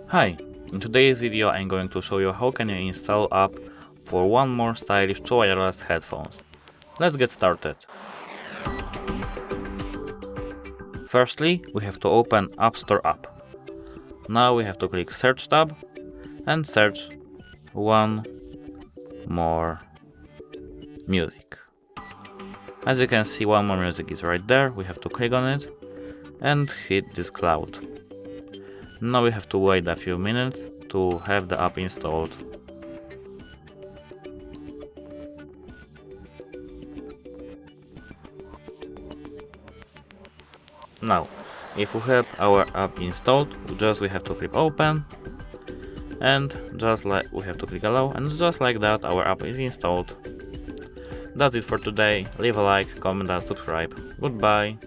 Hi, in today's video I'm going to show you how can you install app for one more stylish wireless headphones. Let's get started. Firstly, we have to open App Store app. Now we have to click Search tab and search One More Music. As you can see, One More Music is right there. We have to click on it and hit this cloud. Now we have to wait a few minutes to have the app installed. Now, if we have our app installed, we have to click open, and just like we have to click allow, and just like that our app is installed. That's it for today. Leave a like, comment and subscribe. Goodbye.